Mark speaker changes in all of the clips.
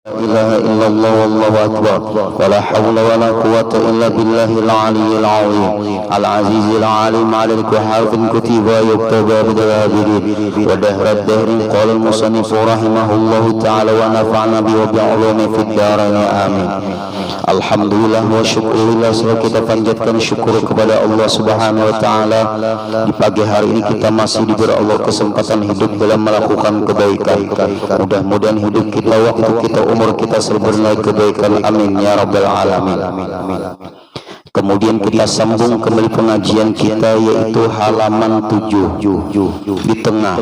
Speaker 1: ilaha illallah wallahu akbar wa la hawla wa la quwwata illa billahil aliyyil azim al azizil alim alal kuhafin kutiba yuktaba bidawabiri wa dahrat dahrin qala al musannif rahimahullahu ta'ala wa nafa'na bi wa bi'ulumi fid darain amin. Alhamdulillah wa syukurillah, selalu kita panjatkan syukur kepada Allah subhanahu wa ta'ala. Di pagi hari ini kita masih diberi Allah kesempatan hidup dalam melakukan kebaikan. Mudah-mudahan hidup kita, waktu kita, umur kita sempurna kebaikan, amin ya rabbal alamin. Kemudian kita sambung kembali pengajian kita, yaitu halaman 7 di tengah.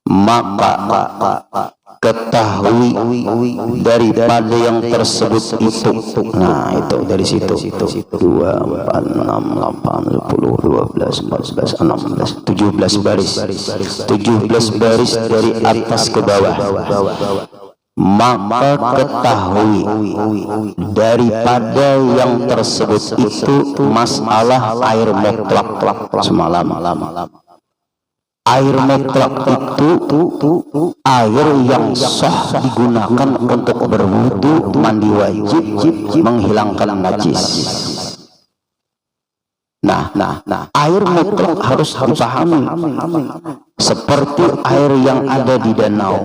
Speaker 1: Maka ketahui daripada yang tersebut itu. Nah, itu dari situ 2, 4, 6, 8, 10, 12, 14, 16, 17 baris. 17 baris dari atas ke bawah. Maka ketahui daripada yang tersebut itu masalah air mutlak semalam. Air mutlak itu air yang sah digunakan untuk berwudu, mandi wajib, menghilangkan najis. Nah, air mutlak harus dipahami seperti air yang ada di danau.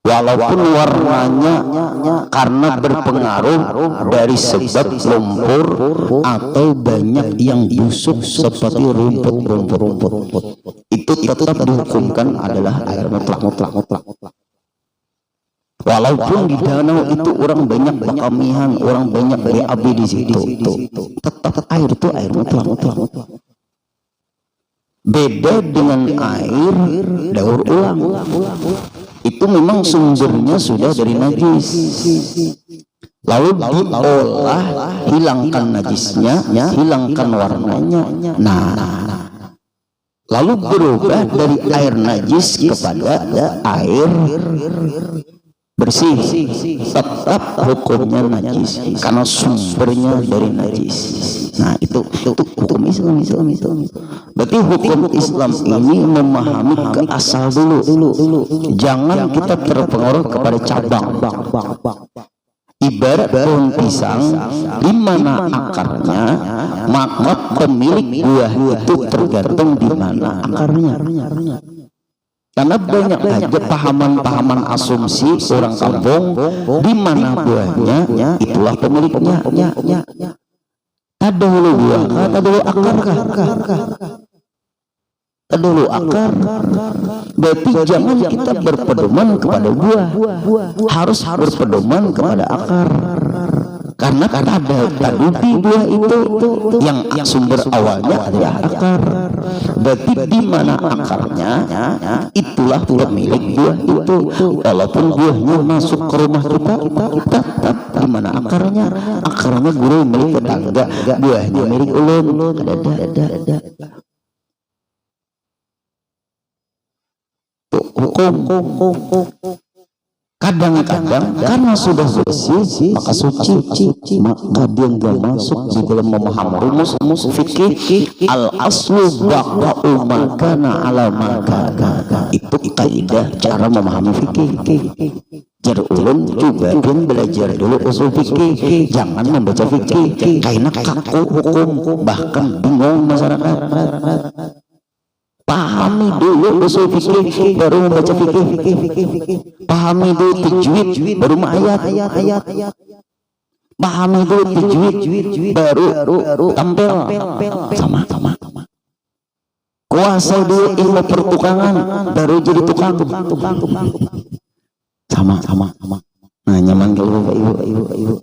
Speaker 1: Walaupun warnanya karena berpengaruh dari sebab lumpur atau banyak yang busuk seperti rumput, itu tetap dihukumkan adalah air mutlak. Walaupun di danau itu orang banyak bakamihan, orang banyak BAB di situ, tetap air itu air mutlak. Beda dengan air daur ulang. Itu memang sumbernya sudah dari najis, lalu diolah, hilangkan najisnya, hilangkan warnanya. Nah, lalu berubah dari air najis kepada air bersih, tetap hukumnya najis karena sumbernya dari najis. Nah, itu hukum Islam. Berarti hukum Islam ini memahami ke asal dulu. Jangan kita terpengaruh kepada cabang. Ibarat pohon pisang, di mana akarnya, maka pemilik buah itu tergantung di mana akarnya. Karena banyak aja pahaman asumsi orang kampung, di mana buahnya itulah pemiliknya. Ada dulu buah, ada dulu akar. Berarti jangan kita berpedoman kepada buah, harus berpedoman kepada akar. Karena ada tadi buah itu yang sumber awalnya adalah akar. Berarti di mana akarnya, itulah pemilik buah itu. Walaupun buahnya masuk ke rumah kita di mana akarnya guru milik tetangga, buahnya milik ulun. Ada. Hukum. Kadang-kadang karena sudah bersih maka suci, maka dia nggak masuk di dalam memahami rumus fikih. Al aslu baqa'u makana ala makana. Itu kaidah cara memahami fikih. Jar ulun coba kan belajar dulu usul fikih, jangan membaca fikih karena kaku hukum, bahkan bingung masyarakat. Pahami dulu usul fikih baru membaca fikih. Pahami dulu tajwid baru ayat. Pahami dulu tajwid baru tampil. Sama. Kuasai dulu ilmu pertukangan baru jadi tukang. Sama. Nah, nyaman kalau ibu.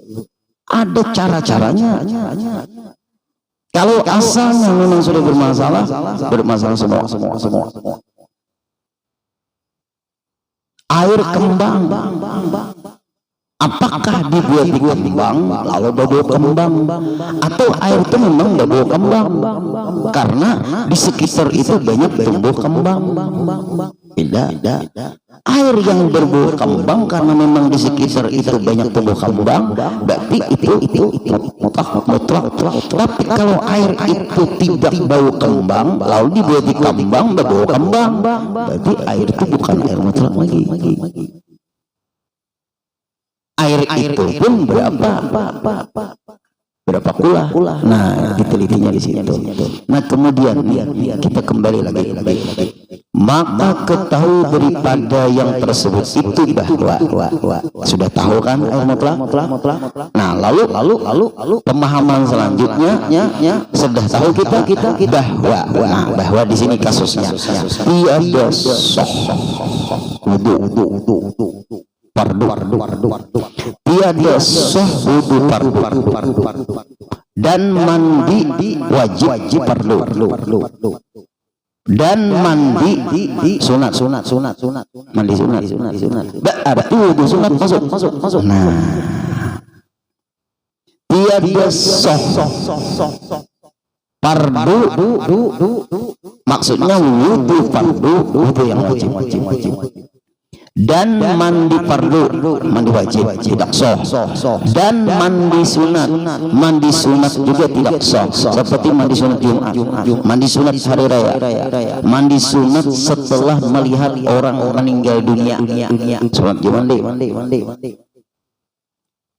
Speaker 1: Ada cara-caranya. Kalau asalnya memang sudah bermasalah semua. Air kembang, apakah dibuat di kembang lalu bau kembang, atau air itu memang bau kembang? Karena di sekitar itu banyak tumbuh kembang. Beda. Air yang berbau kembang karena memang di sekitar itu banyak tumbuh kembang, berarti itu mutlak. Tapi kalau air itu tidak bau kembang, lalu dibuat di kembang berbau kembang, berarti air itu bukan air mutlak lagi. Air itu pun berapa kula. Nah, ditelitinya di situ. Nah, kemudian kita kembali lagi. Maka ketahui daripada yang tersebut itu bahwa sudah tahu kan air mutlak. Nah, lalu pemahaman selanjutnya sudah tahu kita bahwa di sini kasusnya tiada sah wudu fardu, tiada sah wudu fardu, dan mandi wajib fardu, dan mandi sunat, mandi sunat, berarti wudu sunat masuk. Nah, tiada sah fardu, maksudnya wudu fardu, wudu yang wajib. Dan mandi fardu, mandi wajib tidak sah. Dan mandi sunat juga tidak sah. Seperti mandi sunat Jumat, mandi sunat hari raya, mandi sunat setelah melihat orang meninggal dunia. Sunat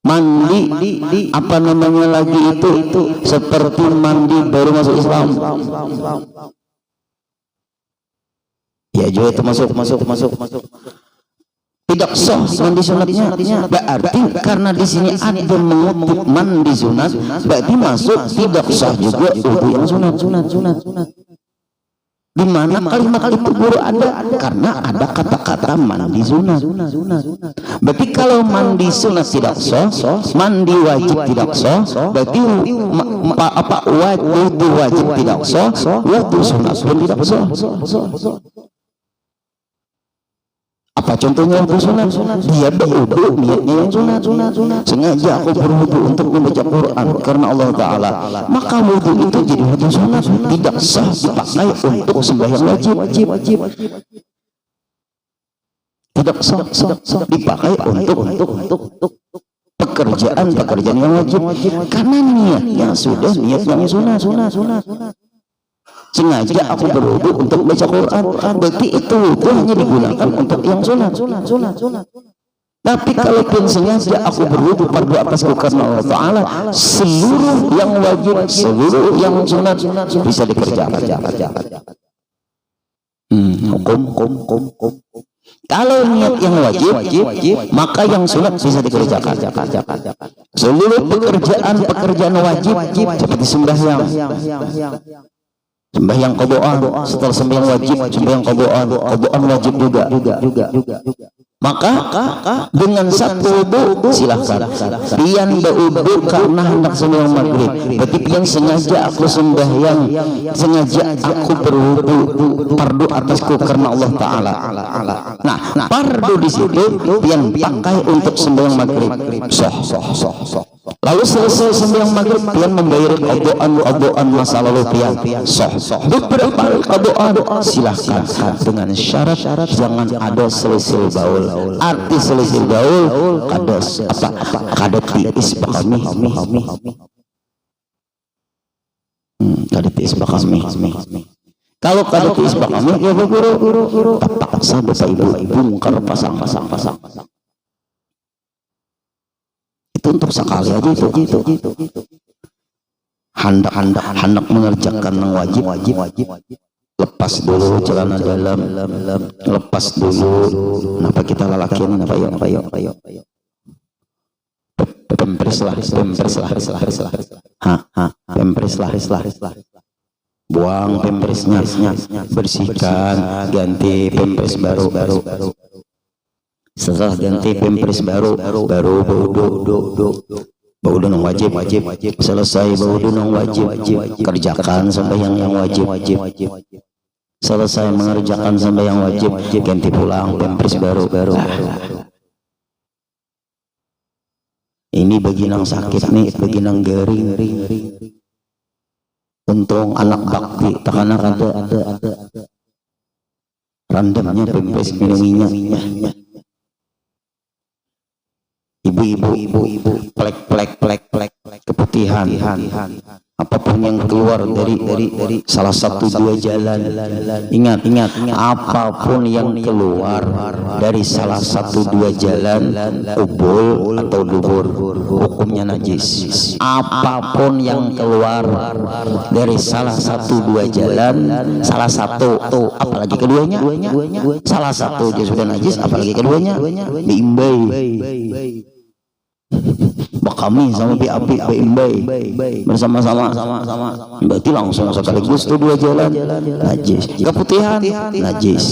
Speaker 1: mandi apa namanya lagi itu seperti mandi baru masuk Islam. Ya juga itu masuk. Tidak sah mandi sunatnya, berarti karena di sini ada mengutip mandi sunat, berarti masuk tidak sah juga wudu yang sunat. Di mana kalimat itu baru ada karena ada kata-kata mandi sunat. Berarti kalau mandi sunat tidak sah, mandi wajib tidak sah, berarti wudu wajib tidak sah, wudu sunat pun tidak sah. Apa contohnya wudu sunat? Dia berwudu niatnya yang sunat. Sengaja aku berwudu untuk membaca Quran karena Allah Ta'ala, maka wudu itu jadi wudu sunat, tidak sah dipakai untuk sembahyang wajib. Tidak sah dipakai untuk pekerjaan yang wajib, karena niatnya sudah niat yang sunat. Sengaja aku berwudu untuk baca Quran, berarti itu wudu hanya digunakan untuk yang sunat. Tapi kalau pun sengaja aku berwudu fardu atasku karena Allah Ta'ala, seluruh yang wajib, seluruh yang sunat bisa dikerjakan. Hukum. Kalau niat yang wajib, maka yang sunat bisa dikerjakan. Seluruh pekerjaan wajib seperti sembahyang qadhaan, setelah sembahyang wajib sembahyang qadhaan wajib juga. Maka dengan satu wudu silahkan. Pian berwudu karena hendak sembahyang maghrib, berarti pian sengaja aku sembahyang, sengaja aku berwudu fardu atasku karena Allah Ta'ala. Nah, fardu di situ pian pakai untuk sembahyang maghrib, sah. Lalu selesai sembahyang maghrib pian membayar qadhaan masa lalu pian, sah. Beberapa qadhaan silahkan dengan syarat jangan ada selisih baul. Arti selisih baul kadati isbaqami. Kadati isbaqami. Kalau kadati isbaqami ya guru terpaksa bapak ibu bongkar pasang. Itu untuk sekali aja itu. Hendak mengerjakan yang wajib. Lepas dulu celana dalam, lepas dulu. Kenapa kita lalakin? Kenapa yuk? Pempres lah. Pempres lah. Buang pempresnya, bersihkan, ganti pempres baru. Setelah ganti pempres baru wudu nang wajib. Selesai wudu nang wajib, kerjakan sembahyang yang wajib. Selesai mengerjakan sembahyang wajib, ganti pulang pempres baru. Ini bagi nang sakit nih, bagi nang garing. Untung anak bakti, karena ada randamnya pempes minum minyak. Ibu-ibu plek keputihan, apapun yang keluar dari salah satu dua jalan. Ingat, apapun yang keluar dari salah satu dua jalan, ubul atau dubur, hukumnya najis. Apapun yang keluar dari salah satu dua jalan, salah satu, apalagi keduanya, salah satu dia sudah najis, apalagi keduanya, diimbai. Kami sama biimbai bersama-sama, berarti langsung sekaligus tuh dua jalan najis. Keputihan najis,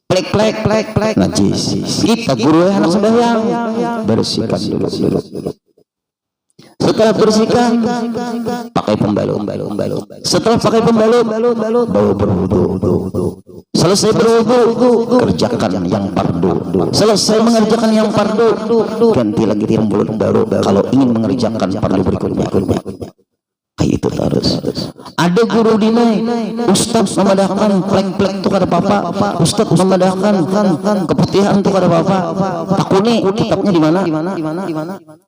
Speaker 1: plek najis. Kita guru anak sembahyang, bersihkan dulu. Setelah bersihkan, pakai pembalut. Setelah pakai pembalut, baru berwudu. Selesai berwudu, kerjakan yang fardu. Selesai mengerjakan yang fardu, ganti lagi pembalut baru. Kalau ingin mengerjakan fardu berikutnya, kayak itu terus. Ada guru dinai, ustaz memadahkan plek itu kada apa-apa, ustaz memadahkan keputihan itu kada apa-apa. Takuni kitabnya di mana?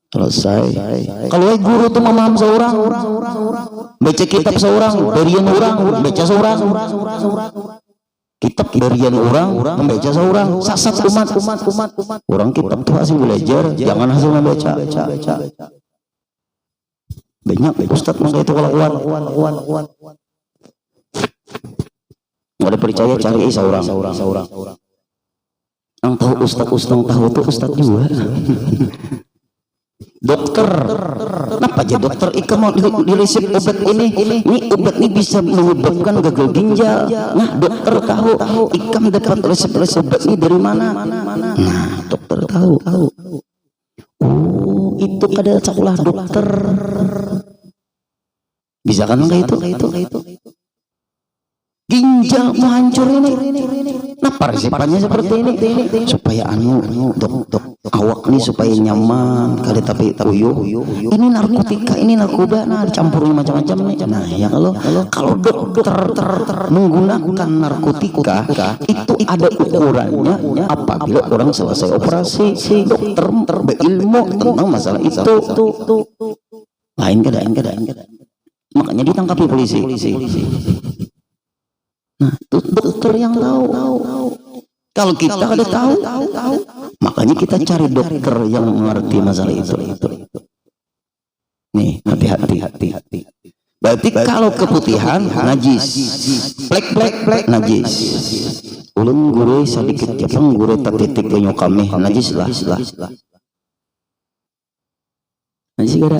Speaker 1: Selesai. Kalau guru tuh memaham seorang, baca kitab seorang, berian orang, baca seorang. Kitab berian orang, membaca seorang. Sasat umat. Orang kitab tuh hasil belajar, jangan hasil membaca. Banyak ustadz mangga itu kelakuan. Nggak ada percaya, cari seorang. Yang tahu ustadz tahu tuh ustadz juga. Dokter, kenapa aja dokter Ika mau diresep obat ini obat ini bisa menyebabkan gagal ginjal. Nah dokter tahu Ika dapat resep obat ini dari mana? Nah dokter tahu. Oh itu kada sekolah dokter. Bisa kan enggak itu? Ginjal mau hancur ini. Kenapa resepannya seperti ini? Supaya dok awak nih supaya nyaman, kada tapi uyuh. Ini narkotika, ini narkoba, nah dicampurin macam-macam nih. Nah ya kalau dokter menggunakan narkotika itu ada ukurannya. Apabila orang selesai operasi, dokter berilmu tentang masalah itu. Lain kada. Makanya ditangkapi polisi. Nah, itu dokter yang tahu. Kalau kita ada tahu, makanya kita cari dokter yang mengerti masalah itu. Nih, hati-hati. Berarti kalau keputihan najis, plek najis. Ulun guru sedikit Jepang guru titik penyo kami najis lah. Najis gara.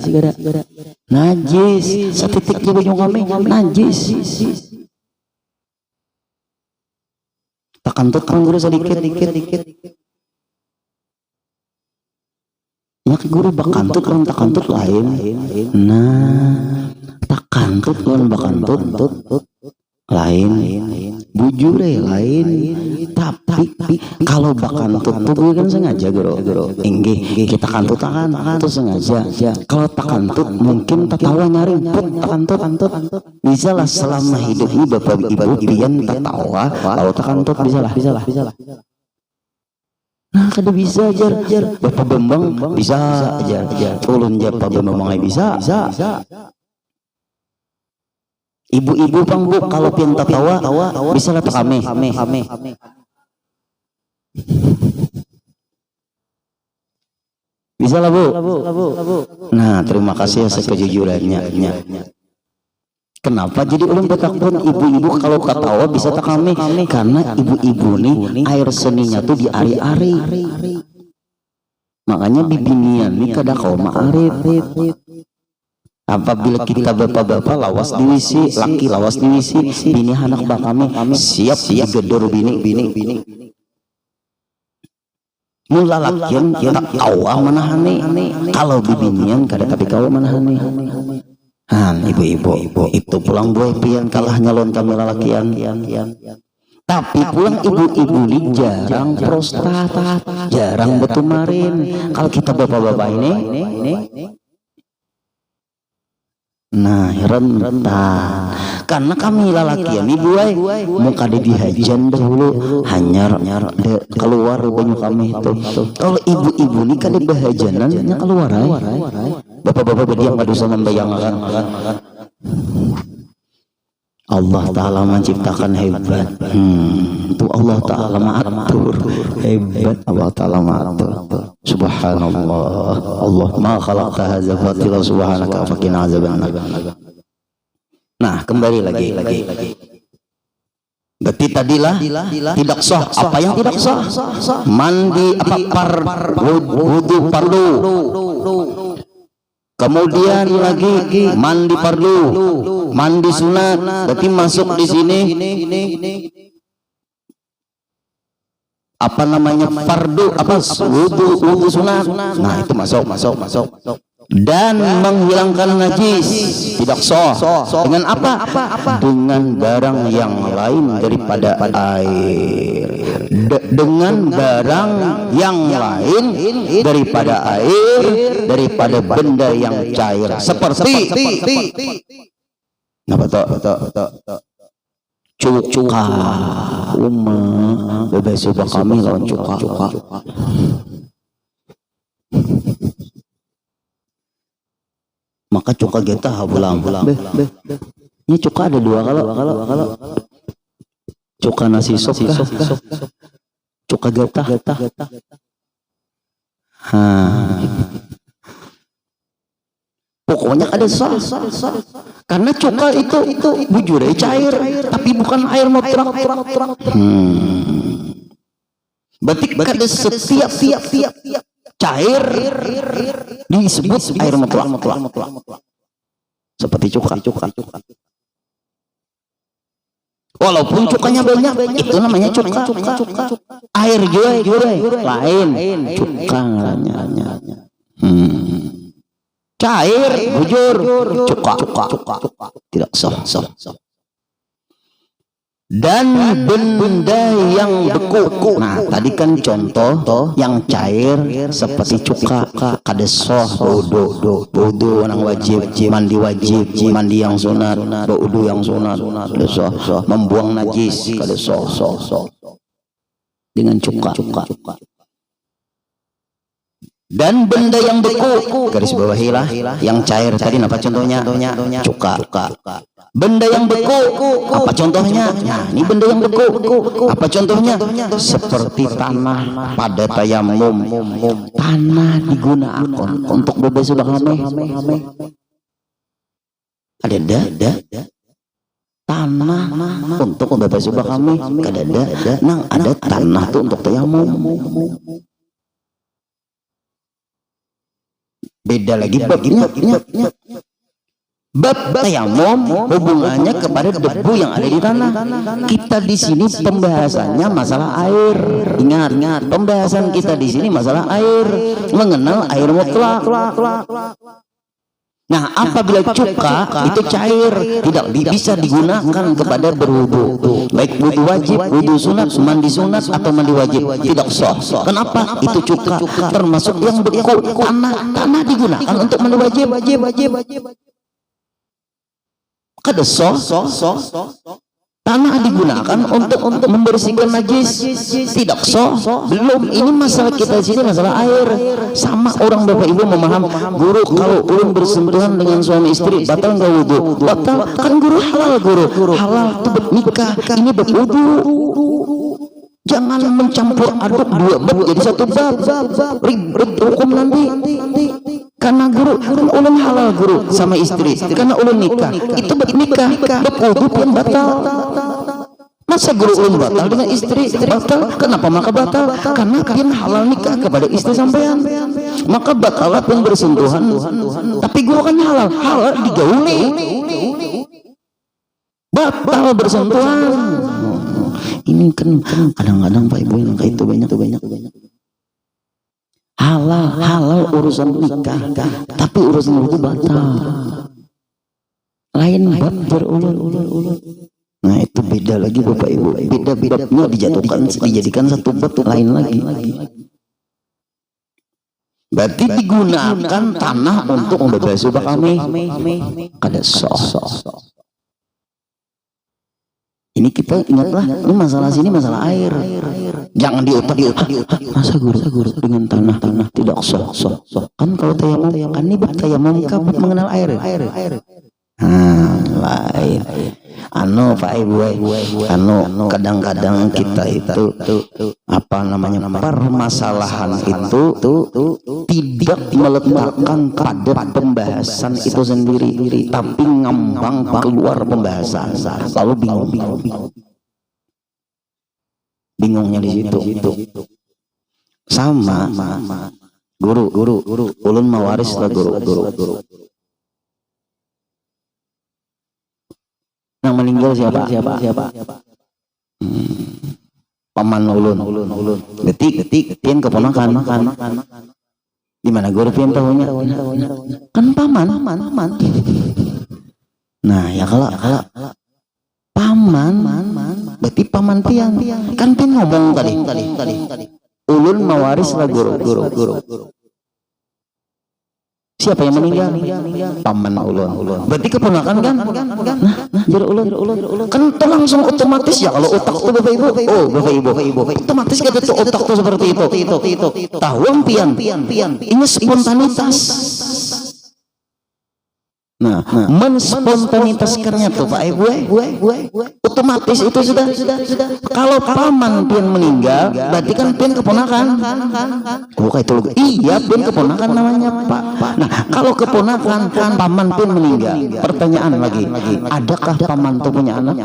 Speaker 1: Najis, setitik penyo kami najis. Takantut kan guru sedikit. Ya guru bakantut orang takantut lain. Nah, takantut orang bakantut lain. Bujur lain. Tapi kalau bakantut tuh gue kan sengaja guru. Enggih kita kantut tuh sengaja. Kalau takantut mungkin tertawa nyaring put takantut. Bisa lah selama hidup ini bapak ibu pian tertawa. Kalau takantut bisa lah. Nah kada bisa jar. Bapak Bambang bisa aja. Ulun jar Bapak Bambang bisa. Ibu-ibu bang bu kalau pian tertawa bisa lah kami. Bisa lah bu. Nah terima kasih atas kejujurannya. Kenapa jadi ulun bertakun ibu-ibu kalau ketawa bisa tak kami? Karena ibu-ibu nih air seninya tuh di ari-ari. Makanya bibinian nih kada kau ma'arif. Apabila kita bapak-bapak lawas diwisi, laki lawas diwisi, bini anak bakami siap digedor bini. Mula lakian tak kawa manahani. Kalau bibinian kada tapi kawa manahani. Ibu-ibu itu pulang buah pian kalah nyalon kami lalakian. Tapi pulang ibu-ibu li jarang prostat, jarang betumarin. Kalau kita bapak-bapak ini nah rentan. karena kami lalakian ibu ay muka de dihajan dahulu hanyar keluar banyak kami itu. Kalau ibu-ibu ini kan bahajanannya keluar ay. Bapak-bapak berdiam pada bisa membayangkan Allah Ta'ala menciptakan hebat. Itu Allah Ta'ala ma'atur hebat. Allah Ta'ala ma'atur. Subhanallah. Allah ma khalaqta hadza batila subhanaka faqina azabannar. Nah, kembali lagi. Berarti tadilah tidak sah. Apa yang tidak sah? Mandi wudu fardu. Kemudian lagi mandi fardu, mandi sunat. Berarti masuk di sini apa namanya fardu, apa wudu sunat. Nah, itu masuk. Dan menghilangkan najis tidak sah. Dengan apa? Dengan barang yang lain daripada air. Dengan barang yang lain daripada air, daripada benda yang cair seperti apa cuka bebas subah kami lawan cuka. Maka cuka kita habulang. Ini cuka ada dua kalau cuka nasi sop, cuka getah. Pokoknya ada sah. Karena cuka itu bujur cair, tapi bukan air mutlak. Berarti kada setiap cair disebut air mutlak. Seperti cuka. Walaupun cukanya banyak, itu namanya cuka. Air juga lain, cuka namanya. Cair, bujur, cuka. Tidak sah. Dan benda yang beku. Nah, tadi kan contoh yang cair seperti cuka, kada sah wudu yang wajib, mandi yang sunat, wudu yang sunat, kada sah. Membuang najis kada sah. Dengan cuka. Dan benda yang beku, garis bawahilah yang cair tadi apa contohnya? Cuka. Benda yang beku, apa contohnya? Nah, ini benda yang beku. Apa contohnya? Seperti tanah pada tayamum. Tanah digunakan untuk bebas sudah kami. Ada tanah untuk bebas sudah kami. Ada tanah tuh untuk tayamum. Beda lagi babnya. Bab tayamum hubungannya kepada debu yang ada di tanah. Kita di sini pembahasannya masalah air. Ingat, pembahasan kita di sini masalah air, mengenal air mutlak. Nah, apabila cuka itu cair, tidak bisa digunakan kepada berwudu, baik wudu wajib, wudu sunat, mandi sunat atau mandi wajib, tidak sah. Kenapa? Itu cuka termasuk yang beku. Tanah digunakan untuk mandi wajib. Kada sah. Tanah digunakan untuk membersihkan najis, tidak sah. Belum, ini masalah kita sini masalah air. Sama orang bapak ibu memaham, guru kalau ulun bersentuhan dengan suami istri batal nggak wudu? Batal kan guru halal itu nikah, ini berwudu. Jangan mencampur aduk dua bab jadi satu bab, ribet hukum nanti. Karena guru ulun halal guru sama istri, karena ulun nikah itu nikah berwudu pun batal. Masa guru ulun batal dengan istri batal? Kenapa maka batal? Karena kalian halal nikah kepada istri sampean, maka batal pun bersentuhan. Tapi guru kan halal digauli, batal bersentuhan. Ini kan kadang-kadang Pak Ibu yang kayak itu banyak. Halal urusan nikah, tapi urusan itu batal. Lain bab berulur-ulur. Nah, itu beda lagi Bapak Ibu. Beda-bedanya dijadikan satu bab lain lagi. Berarti digunakan tanah untuk membebas subah kami. Kada sah. Ini kita ingatlah, ini masalah sini masalah air. Jangan diutak. Masa guru dengan tanah tidak sah. Kan kalau tayamum kan ini tayamum kapan mengenal air. Lain. Pak Ibu, kadang-kadang kita itu apa namanya permasalahan itu tidak meletakkan pada pembahasan itu sendiri, tapi ngambang keluar pembahasan, lalu bingungnya di situ. Sama guru ulun mawaris lah guru. Yang meninggal siapa? Paman ulun. Detik pian keponakan. Gimana guru pian tahunya? Kan paman. Nah, ya kalau paman, berarti paman pian. Kan pian ngomong tadi. Ulun mawaris lah guru. Siapa yang meninggal? Paman ulun. Berarti keponakan kan? Nah, jadi ulun. Kan itu langsung otomatis ya kalau otak tuh Bapak Ibu. Otomatis kita tuh otak tuh seperti itu. Tahu pian. Ini spontanitas. Nah, menspontanitaskannya tuh Pak Ibu, otomatis itu sudah. Kalau paman pian meninggal, berarti kan pian keponakan. Bukan itu. Iya, pian keponakan namanya Pak. Nah, kalau keponakan paman pian meninggal, pertanyaan lagi, adakah paman tuh punya anak?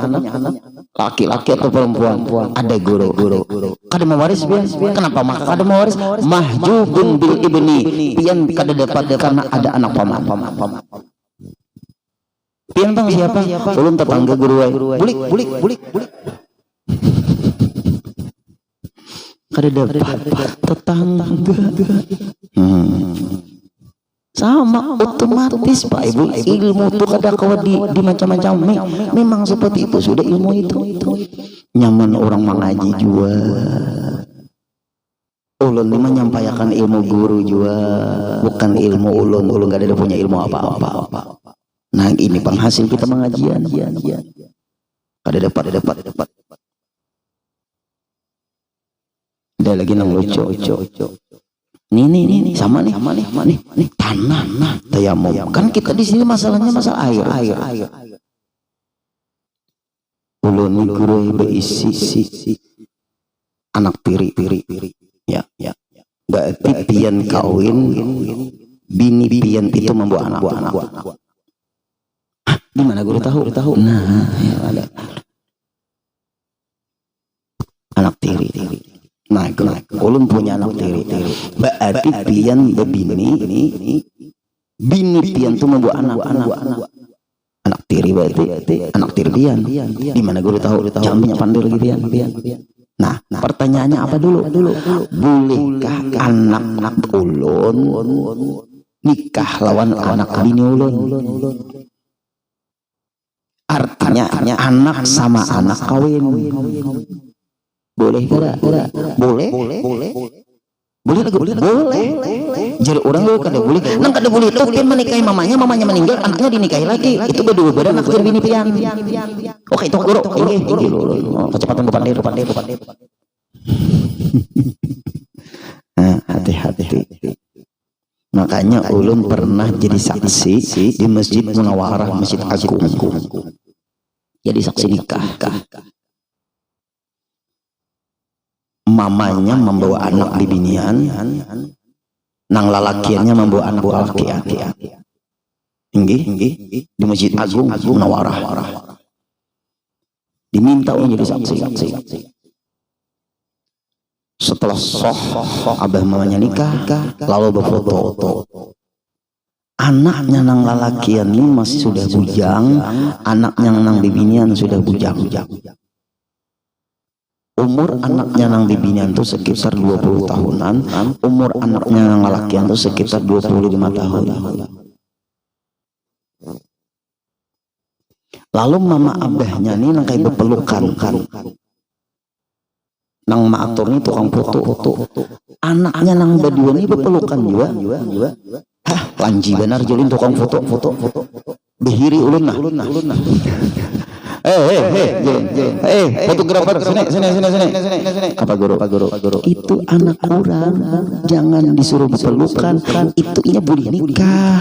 Speaker 1: Laki-laki atau perempuan? Ada guru. Kada mewaris pian. Kenapa maka kada mewaris? Mahjubun bil ibni. Pian kada dapat karena ada anak paman. Pian bang siapa? Ulun tetangga guru. Bulik. Kada dapat tetangga. Sama otomatis Pak Ibu, ilmu itu kada kawa di macam-macam. Memang seperti itu sudah ilmu itu. Nyaman orang mengaji juga. Ulun ini menyampaikan ilmu guru juga, bukan ilmu ulun gak ada punya ilmu apa-apa. Nah ini penghasil kita mengajian. Kada dapat. Ada lagi yang lucu. Nih sama nih. Tanah tayamum. Kan kita di sini masalahnya masalah air. Ulun guru berisi anak tiri. Ya. Berarti pian kawin, bini pian itu membawa anak. Gimana guru tahu? Nah, ya ada anak tiri. Nah, ulun punya anak tiri. Berarti pian bini pian itu membawa anak. Anak tiri berarti anak tiri pian. Gimana guru tahu? Jangan banyak pandai lagi pian. Nah, pertanyaannya apa dulu? Bolehkah anak ulun nikah lawan anak bini ulun? Artinya anak sama anak kawin. Boleh kada? Boleh. Jadi orang lu kada boleh. Nang kada boleh itu pian menikahi mamanya meninggal, anaknya dinikahi lagi. Itu berdua anak tiri bini pian. Oke, itu guru. Ini dulu. Kecepatan pandai. Nah, hati-hati. Makanya ulun pernah jadi saksi di Masjid Munawarah, Masjid Agung. Jadi saksi nikah. Mamanya membawa anak di binian, nang lalakiannya membawa anak lalakian. Inggih di Masjid Agung Munawarah. Diminta untuk jadi saksi. Setelah abah mamanya nikah, lalu berfoto. Anaknya nang lalakian ini masih sudah bujang, anaknya nang bibinian sudah bujang. Umur anaknya nang bibinian itu sekitar 20 tahunan, umur anaknya nang lalakian itu sekitar 25 tahun. Lalu mama abahnya ini nang kayak berpelukan. Nang maatur ini tukang foto. Anaknya nang berdua ini berpelukan juga. Lanji benar jolin tukang foto. Behiri ulun nah. Fotografer, sini. Apa guru? Itu anak kurang, jangan disuruh berpelukan. Itu nya boleh nikah.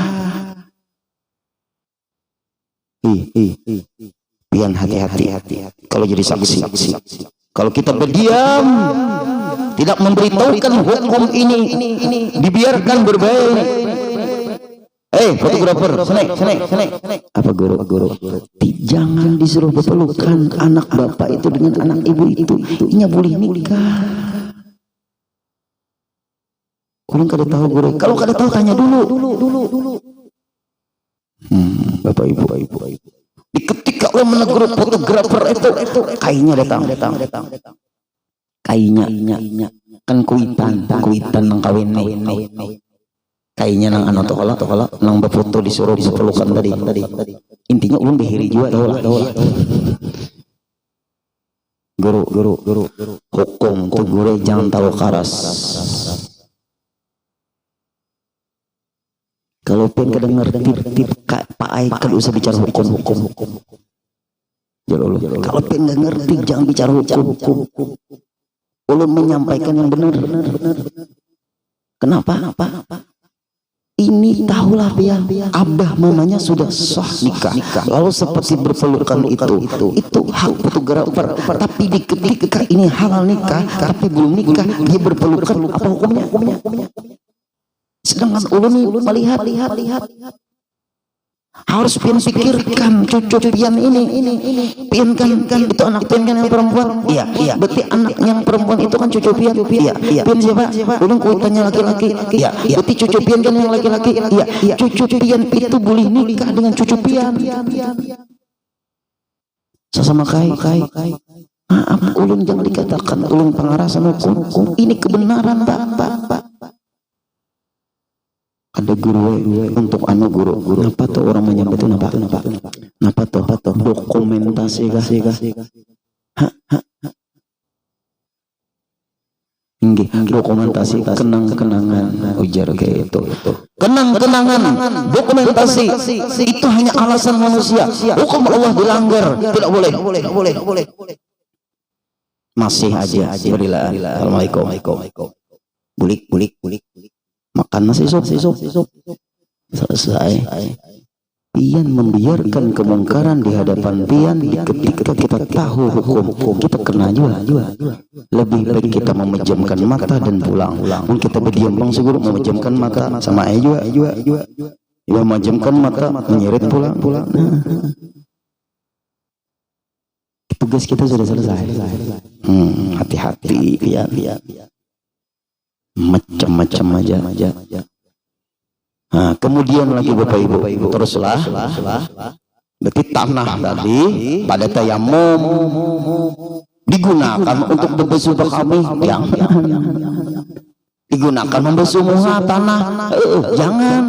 Speaker 1: Pian hati-hati. Kalau jadi saksi. Kalau kita berdiam, tidak memberitahukan hukum ini, dibiarkan berbaik. Fotografer, sini. Apa guru? Jangan disuruh berpelukan anak bapak itu dengan anak ibu itu. Inya boleh nikah. Kalau kada tahu guru, kalau kada tahu tanya dulu. Bapak ibu. Ketika lo menegur fotografer itu, kayaknya datang. Kayaknya kan kuitan nang kawin nih. Kayaknya nang anu tokola nang berfoto disuruh dipelukan tadi. Intinya ulun behiri juga tahu. Guru. Hukum tuh guru jangan tahu karas. Kalau pengen kedengar tip Pak Ai kan usah bicara hukum. Kalau pengen ngerti jangan bicara hukum. Ulun menyampaikan yang benar. Kenapa? Ini tahulah biar abah mamanya sudah sah nikah. Lalu seperti berpelukan itu hak fotografer. Tapi ketika ini halal nikah, tapi belum nikah dia berpelukan, apa hukumnya? Sedangkan ulun melihat harus pikirkan cucu pian ini pian kan itu anak pian kan yang perempuan. Iya berarti anak yang perempuan itu kan cucu pian. Iya pian siapa? Ulun kuitannya laki-laki. Iya berarti cucu pian kan yang laki-laki. Iya cucu pian itu boleh nikah dengan cucu pian. Sesama kai. Maaf ulun jangan dikatakan ulun pengarasan hukum. Ini kebenaran Pak. Ada guru untuk guru. Napa tuh orang menyampaikan napa tuh dokumentasi kah? Inggih dokumentasi kenangan ujar kayak itu. Kenangan dokumentasi itu hanya alasan manusia. Hukum Allah dilanggar, tidak boleh. Masih aja berilah. Assalamualaikum. Bulik. Makan nasi sup. Selesai. Pian membiarkan kemungkaran di hadapan pian. Ketika kita tahu hukum kita kena juga. Lebih baik kita memejamkan mata dan pulang. Mungkin kita berdiam bang seguru memejamkan mata sama juga. Ya memejamkan mata menyeret pulang. Tugas kita sudah selesai. Hati-hati pian. Macam-macam aja. Nah, kemudian lagi Bapak Ibu teruslah. Berarti tanah tadi pada tayamum digunakan untuk membasuh kami. Digunakan membasuh muha tanah. Jangan.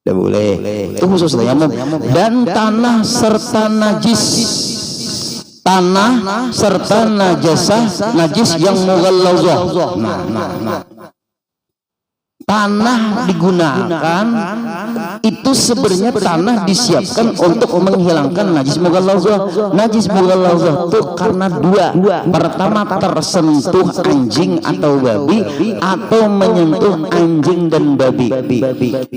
Speaker 1: Tidak boleh. Itu khusus tayamum. Dan tanah serta najis. Tanah serta najis yang mughallazah. Tanah digunakan itu sebenarnya tanah disiapkan untuk menghilangkan najis mughallazah. Najis mughallazah itu karena dua. Pertama tersentuh anjing atau babi atau menyentuh anjing dan babi.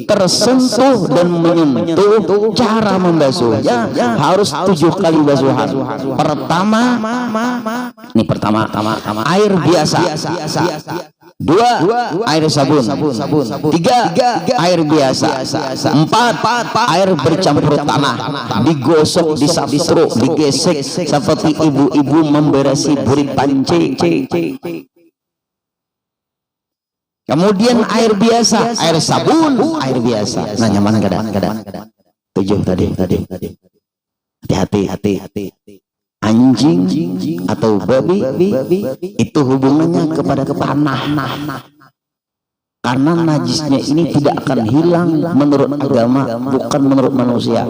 Speaker 1: Tersentuh dan menyentuh cara membasuhnya harus 7 kali basuhan. Pertama air biasa. 2 air sabun. 3 air biasa. 4 air bercampur tanah, digosok, disabru, digesek seperti ibu-ibu memberasi burit panci. Kemudian air biasa, air sabun, air biasa. Nah nyaman kada? 7 tadi. Hati-hati. Anjing atau babi itu hubungannya kepada tanah. Karena najisnya ini tidak akan hilang menurut agama, bukan menurut manusia.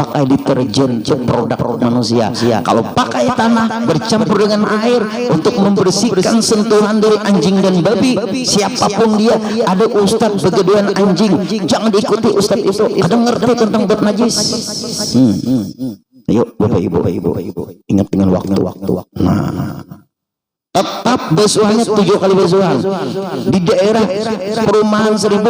Speaker 1: Pakai deterjen produk manusia. Kalau pakai tanah bercampur dengan air untuk membersihkan sentuhan dari anjing dan babi, siapapun dia, ada ustadz begedean anjing, jangan diikuti ustadz itu. Ada ngerti tentang bab najis. Ayo Bapak Ibu, ingat dengan waktu. Nah, tetap besuhannya 7 kali besuhan di daerah perumahan 1000.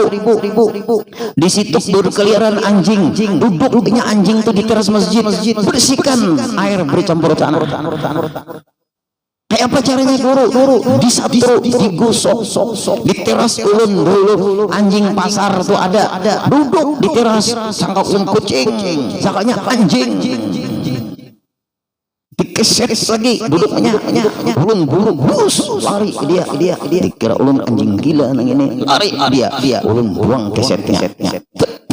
Speaker 1: Di situ berkeliaran anjing, duduknya anjing itu di teras masjid, bersihkan air bercampur tanah. Kayak apa caranya guru? Disatru, digosok di teras ulun dulu. Anjing pasar tuh ada duduk di teras, sangka ulun kucing, sangkanya anjing. Dikeset lagi duduknya, ulun buru bus lari dia dikira ulun anjing gila nang ini, lari dia ulun buang kesetnya.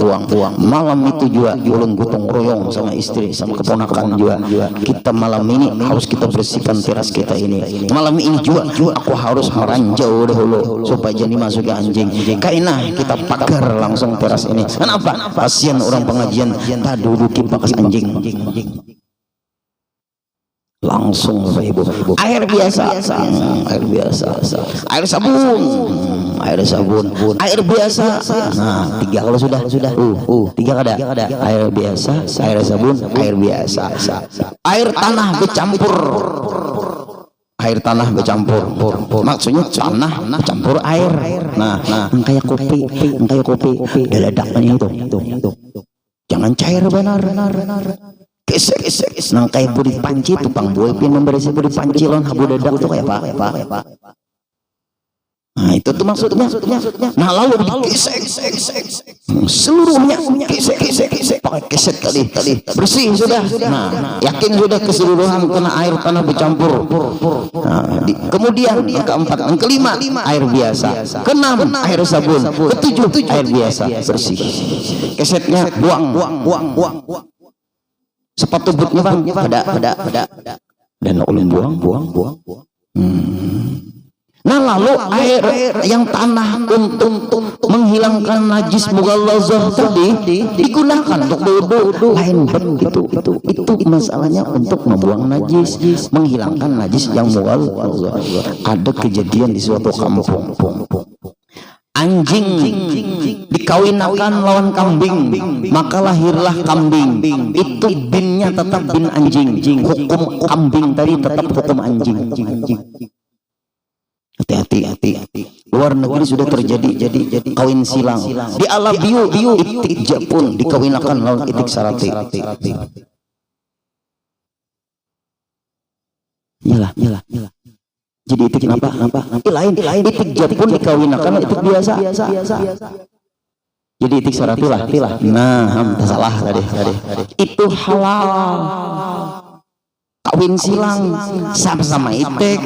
Speaker 1: Buang malam itu juga ulun gotong royong sama istri sama keponakan juga. Kita malam ini harus kita bersihkan teras kita ini. Malam ini juga aku harus meranjau dahulu supaya jadi masuk ke anjing. Kainah kita pagar langsung teras ini. Kenapa? Kasihan orang pengajian tak duduki bekas anjing. Langsung Bapak Ibu, air biasa, air sabun, air biasa. Nah, 3 kalau sudah, 3 kada, air biasa, air sabun, air biasa, air tanah bercampur, maksudnya tanah bercampur air. Nah, kayak kopi, ledakannya itu, jangan cair benar. Kesek nang kayak budi panci tukang bolpin memberisi budi panci lon habu dadak tuh kayak apa. Nah itu tuh maksudnya. Nah lalu dikesek seluruhnya, kesek pakai keset tadi bersih sudah. Nah yakin sudah keseluruhan kena air tanah bercampur. Nah, kemudian yang keempat, yang kelima air biasa, keenam air sabun, ketujuh air biasa bersih. Kesetnya buang. Sepatu bootnya bang, ada. Dan ulun buang. Nah lalu air yang tanah untuk menghilangkan najis mughalazah tadi digunakan untuk wudu. Lain begitu. Itu masalahnya untuk membuang najis, menghilangkan najis yang mughalazah. Ada kejadian di suatu kampung. Anjing dikawinakan lawan kambing, maka lahirlah kambing. Itu binnya tetap bin anjing. Hukum kambing tadi tetap hukum anjing. Hati-hati. Luar negeri sudah terjadi jadi kawin silang. Di Alabiu itik pun dikawinakan lawan itik sarati. Iyalah. Jadi itik kenapa? Lain itik Japun dikawinakan itik biasa. Jadi itik sarati lah. Nah, salah tadi. Itu halal. Kawin silang sama-sama itik.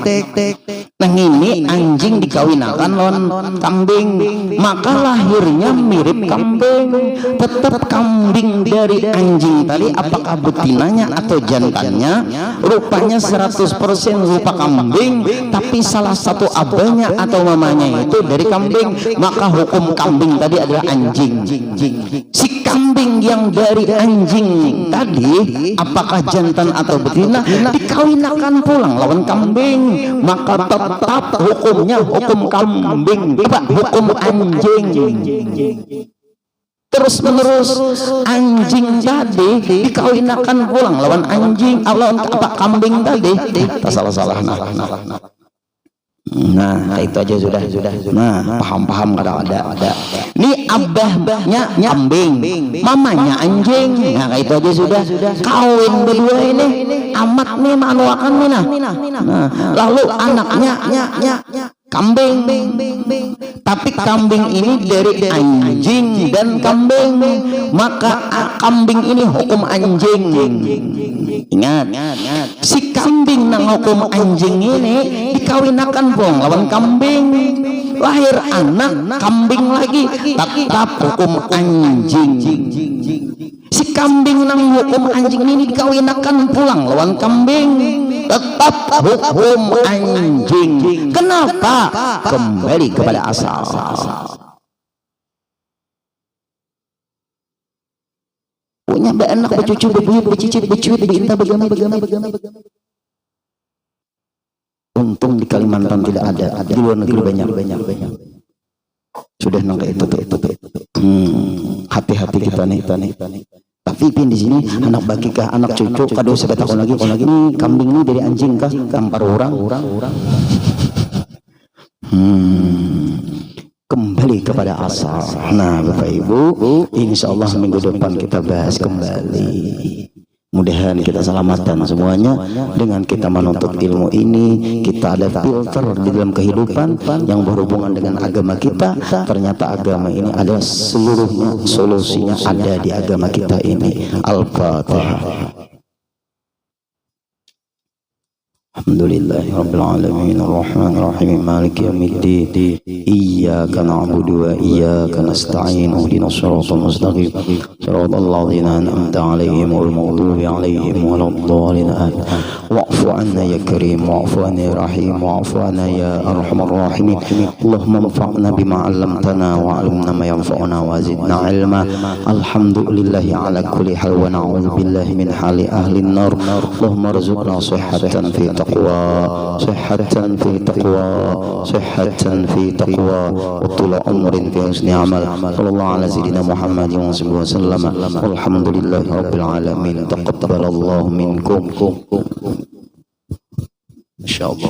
Speaker 1: Nah ini anjing dikawinakan lawan kambing, maka lahirnya mirip kambing. Tetap kambing dari anjing tadi, apakah betinanya atau jantannya, rupanya 100% rupa kambing, tapi salah satu abahnya atau mamanya itu dari kambing, maka hukum kambing tadi adalah anjing. Si kambing yang dari anjing tadi, apakah jantan atau betina, dikawinakan pulang lawan kambing, maka tetap hukumnya hukum kambing, hukum anjing. Terus menerus anjing tadi dikawinakan pulang lawan anjing, lawan kambing tadi. Salah. Nah itu aja sudah. Nah paham ada. Ini abahnya kambing, mamanya anjing. Nah itu aja sudah. Kawin berdua ini amat nih manuakan nih. Nah lalu anaknya kambing, tapi kambing ini dari anjing dan kambing, maka kambing ini hukum anjing. Ingat, si kambing nang hukum anjing ini dikawinakan pong lawan kambing, lahir anak kambing lagi, tetap hukum anjing. Si kambing nang hukum anjing ini dikawinakan pulang lawan kambing, tetap hukum anjing. Kenapa? Kembali kepada asal. Punya anak, bercucu, berbuyut, bercicit, bercuit, berinta, bergama. Untung di Kalimantan tidak ada. Di luar negeri banyak. Sudah nangka itu. Hati-hati kita nih.
Speaker 2: Pipin di sini anak bagi kah anak cucu kado saya takon lagi ini kambing ini dari anjing kah tampar orang kembali kepada asal. Nah Bapak Ibu, insyaallah minggu depan kita bahas kembali. Mudah-mudahan kita selamatkan semuanya dengan kita menuntut ilmu ini. Kita ada filter di dalam kehidupan yang berhubungan dengan agama kita. Ternyata agama ini ada seluruhnya, solusinya ada di agama kita ini. Al-Fatihah. Alhamdulillahi Rabbil Alamin Ar-Rahman Ar-Rahim Maliki Yawmiddin Iyyaka na'budu wa iyyaka nasta'in Ihdinas siratal mustaqim Siratal ladzina an'amta 'alaihim ghairil maghdubi 'alaihim waladdallin Wa'fu 'anna ya Karim wa'fu 'anna ya Rahim wa'fu 'anna ya Arhamar Rahimin Allahumma anfa'na bima 'allamtana wa 'allimna ma yanfa'una wa zidna 'ilma Alhamdulillahi 'ala kulli hal wa na'udzu billahi min hali ahli an-nar Allahumma rzuqna shihhatan fi صحة في تقوى صحة في تقوى وطول عمر في حسن عمل صلى الله على سيدنا محمد وسلم والحمد لله رب العالمين تقبل الله منكم إن شاء الله.